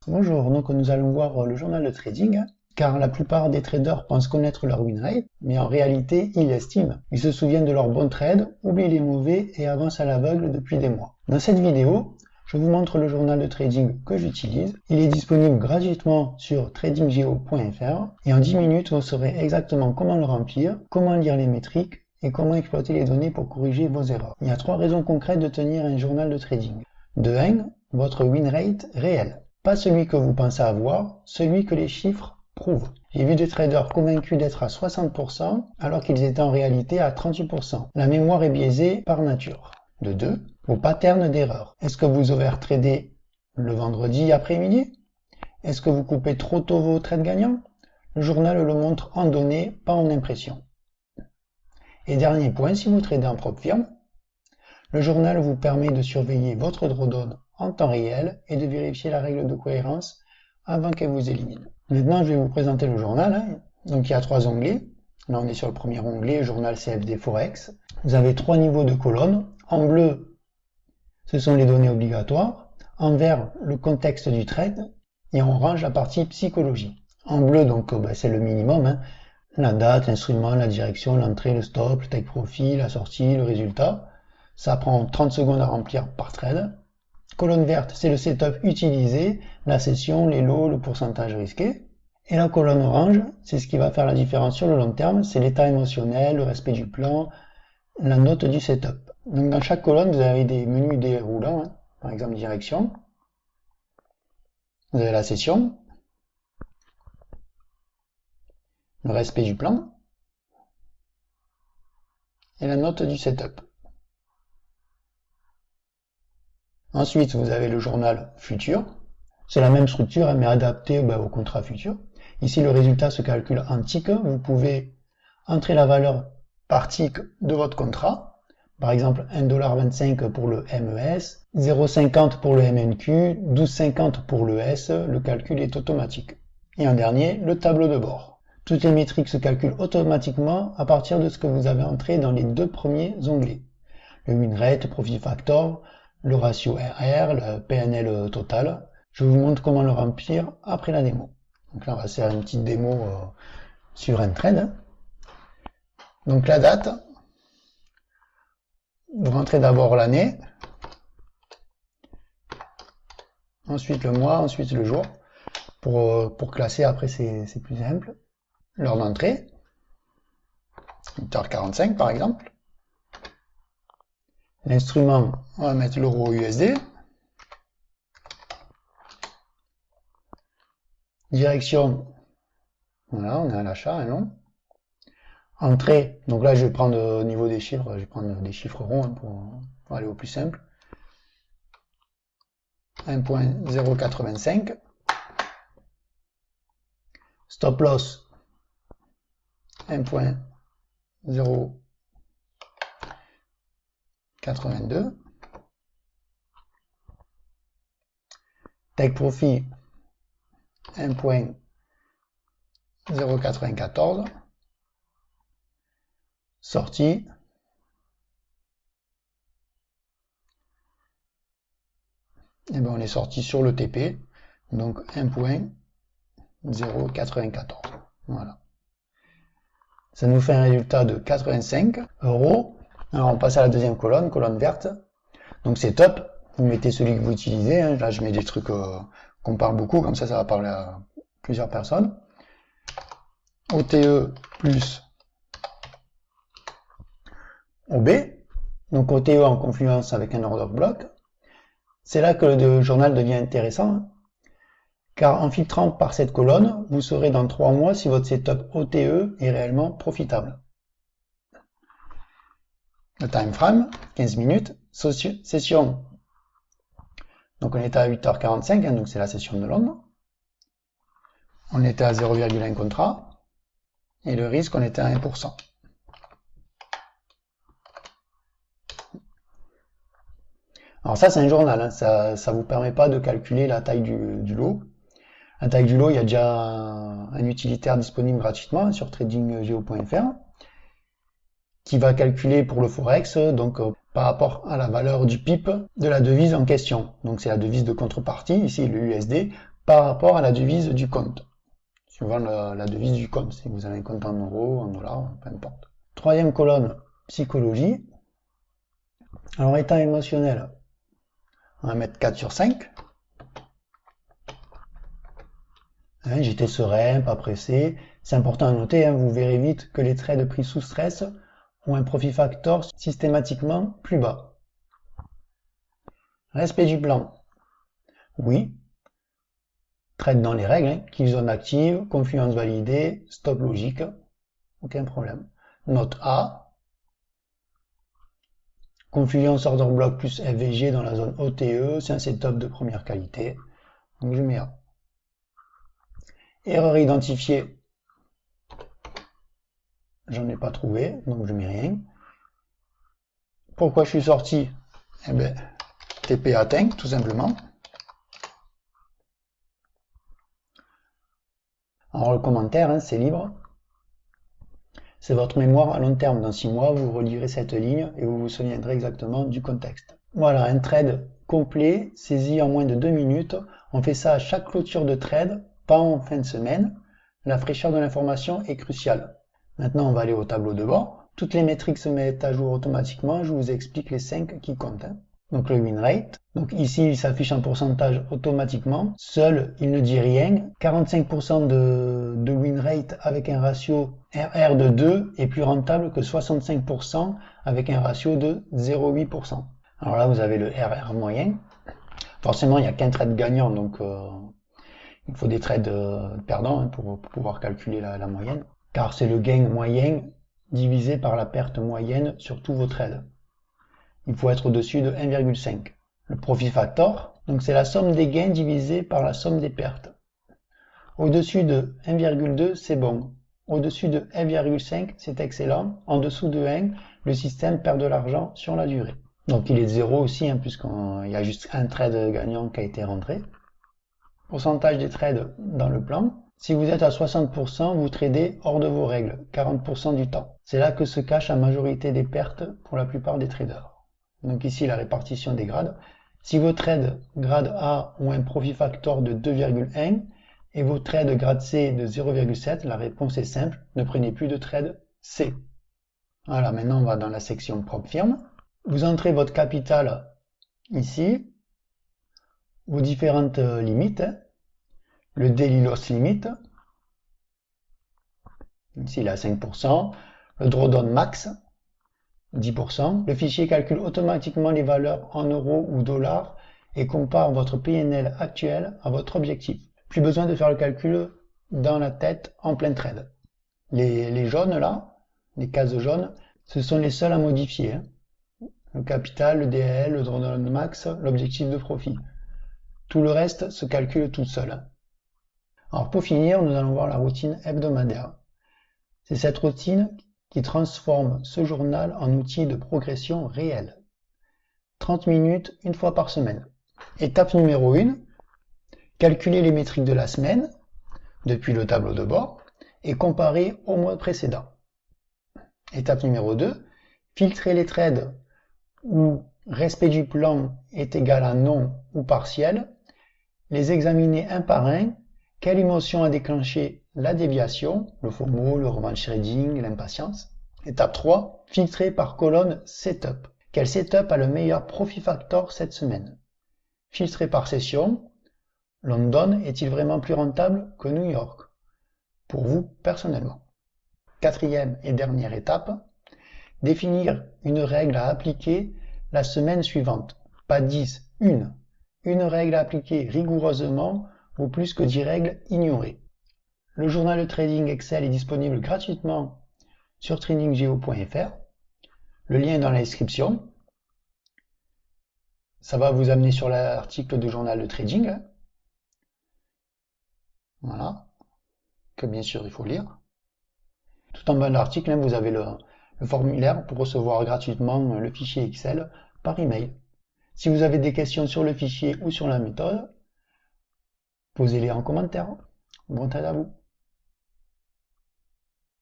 Bonjour, donc nous allons voir le journal de trading, car la plupart des traders pensent connaître leur win rate, mais en réalité ils l'estiment. Ils se souviennent de leurs bons trades, oublient les mauvais et avancent à l'aveugle depuis des mois. Dans cette vidéo, je vous montre le journal de trading que j'utilise. Il est disponible gratuitement sur tradinggeo.fr et en 10 minutes vous saurez exactement comment le remplir, comment lire les métriques et comment exploiter les données pour corriger vos erreurs. Il y a 3 raisons concrètes de tenir un journal de trading. De 1, votre win rate réel. Pas celui que vous pensez avoir, celui que les chiffres prouvent. J'ai vu des traders convaincus d'être à 60% alors qu'ils étaient en réalité à 38%. La mémoire est biaisée par nature. De 2, vos patterns d'erreur. Est-ce que vous overtradez le vendredi après-midi? Est-ce que vous coupez trop tôt vos trades gagnants? Le journal le montre en données, pas en impression. Et dernier point, si vous tradez en propre firme, le journal vous permet de surveiller votre drawdown en temps réel et de vérifier la règle de cohérence avant qu'elle vous élimine. Maintenant, je vais vous présenter le journal. Donc, il y a 3 onglets. Là, on est sur le premier onglet, journal CFD Forex. Vous avez 3 niveaux de colonnes. En bleu, ce sont les données obligatoires. En vert, le contexte du trade. Et en orange, la partie psychologie. En bleu, donc, c'est le minimum. La date, l'instrument, la direction, l'entrée, le stop, le take profit, la sortie, le résultat. Ça prend 30 secondes à remplir par trade. Colonne verte, c'est le setup utilisé, la session, les lots, le pourcentage risqué. Et la colonne orange, c'est ce qui va faire la différence sur le long terme, c'est l'état émotionnel, le respect du plan, la note du setup. Donc dans chaque colonne, vous avez des menus déroulants, par exemple direction. Vous avez la session, le respect du plan et la note du setup. Ensuite, vous avez le journal futur. C'est la même structure, mais adaptée au contrat futur. Ici, le résultat se calcule en tick. Vous pouvez entrer la valeur par tick de votre contrat. Par exemple, 1,25$ pour le MES, 0,50$ pour le MNQ, 12,50$ pour le S. Le calcul est automatique. Et en dernier, le tableau de bord. Toutes les métriques se calculent automatiquement à partir de ce que vous avez entré dans les 2 premiers onglets. Le win rate, profit factor, le ratio RR, le PNL total. Je vous montre comment le remplir après la démo. Donc là, on va faire une petite démo sur un trade. Donc la date, vous rentrez d'abord l'année, ensuite le mois, ensuite le jour. Pour classer, après c'est plus simple. L'heure d'entrée, 8h45 par exemple. L'instrument, on va mettre l'euro USD. Direction, voilà, on est à l'achat, un long. Entrée, donc là je vais prendre au niveau des chiffres, je vais prendre des chiffres ronds pour aller au plus simple. 1.085. Stop loss, 1.082. Take profit, 1.094. Sortie. Et bien on est sorti sur le TP, donc 1.094. Voilà. Ça nous fait un résultat de 85 €. Alors on passe à la deuxième colonne, colonne verte. Donc c'est top. Vous mettez celui que vous utilisez. Là je mets des trucs qu'on parle beaucoup, comme ça va parler à plusieurs personnes. OTE plus OB. Donc OTE en confluence avec un order block. C'est là que le journal devient intéressant, car en filtrant par cette colonne, vous saurez dans 3 mois si votre setup OTE est réellement profitable. Le time frame, 15 minutes. Session, donc on était à 8h45, donc c'est la session de Londres. On était à 0,1 contrat. Et le risque, on était à 1%. Alors ça, c'est un journal, ça vous permet pas de calculer la taille du lot. La taille du lot, il y a déjà un utilitaire disponible gratuitement sur tradinggeo.fr qui va calculer pour le Forex, donc par rapport à la valeur du PIP de la devise en question. Donc c'est la devise de contrepartie, ici le USD, par rapport à la devise du compte, suivant la devise du compte, si vous avez un compte en euros, en dollars, peu importe. Troisième colonne, psychologie. Alors, état émotionnel, on va mettre 4 sur 5. Hein, j'étais serein, pas pressé. C'est important à noter, hein, vous verrez vite que les trades pris sous stress ont un profit factor systématiquement plus bas. Respect du plan. Oui. Trade dans les règles, hein, kill zone active, confluence validée, stop logique. Aucun problème. Note A. Confluence order block plus FVG dans la zone OTE, c'est un setup de première qualité. Donc je mets A. Erreur identifiée. J'en ai pas trouvé, donc je mets rien. Pourquoi je suis sorti? Eh bien, TP atteint, tout simplement. Alors le commentaire, hein, c'est libre. C'est votre mémoire à long terme. Dans 6 mois, vous relirez cette ligne et vous vous souviendrez exactement du contexte. Voilà, un trade complet, saisi en moins de 2 minutes. On fait ça à chaque clôture de trade, pas en fin de semaine. La fraîcheur de l'information est cruciale. Maintenant, on va aller au tableau de bord. Toutes les métriques se mettent à jour automatiquement. Je vous explique les 5 qui comptent. Hein. Donc le win rate. Donc ici, il s'affiche en pourcentage automatiquement. Seul, il ne dit rien. 45% de win rate avec un ratio RR de 2 est plus rentable que 65% avec un ratio de 0,8%. Alors là, vous avez le RR moyen. Forcément, il n'y a qu'un trade gagnant, donc il faut des trades perdants hein, pour pouvoir calculer la moyenne. Car c'est le gain moyen divisé par la perte moyenne sur tous vos trades. Il faut être au-dessus de 1,5. Le profit factor, donc c'est la somme des gains divisée par la somme des pertes. Au-dessus de 1,2, c'est bon. Au-dessus de 1,5, c'est excellent. En dessous de 1, le système perd de l'argent sur la durée. Donc il est de 0 aussi, hein, puisqu'il y a juste un trade gagnant qui a été rentré. Pourcentage des trades dans le plan. Si vous êtes à 60%, vous tradez hors de vos règles, 40% du temps. C'est là que se cache la majorité des pertes pour la plupart des traders. Donc ici, la répartition des grades. Si vos trades grade A ont un profit factor de 2,1 et vos trades grade C de 0,7, la réponse est simple, ne prenez plus de trade C. Voilà, maintenant on va dans la section propre firme. Vous entrez votre capital ici, vos différentes limites, hein. Le daily loss limit, ici il est à 5%, le drawdown max, 10%. Le fichier calcule automatiquement les valeurs en euros ou dollars et compare votre PNL actuel à votre objectif. Plus besoin de faire le calcul dans la tête en plein trade. Les jaunes là, les cases jaunes, ce sont les seuls à modifier. Hein. Le capital, le DAL, le drawdown max, l'objectif de profit. Tout le reste se calcule tout seul. Hein. Alors pour finir, nous allons voir la routine hebdomadaire. C'est cette routine qui transforme ce journal en outil de progression réel. 30 minutes, une fois par semaine. Étape numéro 1, calculer les métriques de la semaine, depuis le tableau de bord, et comparer au mois précédent. Étape numéro 2, filtrer les trades où respect du plan est égal à non ou partiel, les examiner un par un. Quelle émotion a déclenché la déviation, le FOMO, le revenge trading, l'impatience? Étape 3, filtrer par colonne setup. Quel setup a le meilleur profit factor cette semaine? Filtrer par session. London est-il vraiment plus rentable que New York? Pour vous, personnellement. Quatrième et dernière étape, définir une règle à appliquer la semaine suivante. Pas 10, une. Une règle à appliquer rigoureusement ou plus que 10 règles ignorées. Le journal de trading Excel est disponible gratuitement sur tradinggeo.fr. Le lien est dans la description. Ça va vous amener sur l'article de journal de trading. Voilà. Que bien sûr il faut lire. Tout en bas de l'article, vous avez le formulaire pour recevoir gratuitement le fichier Excel par email. Si vous avez des questions sur le fichier ou sur la méthode, posez-les en commentaire. Bon trade à vous.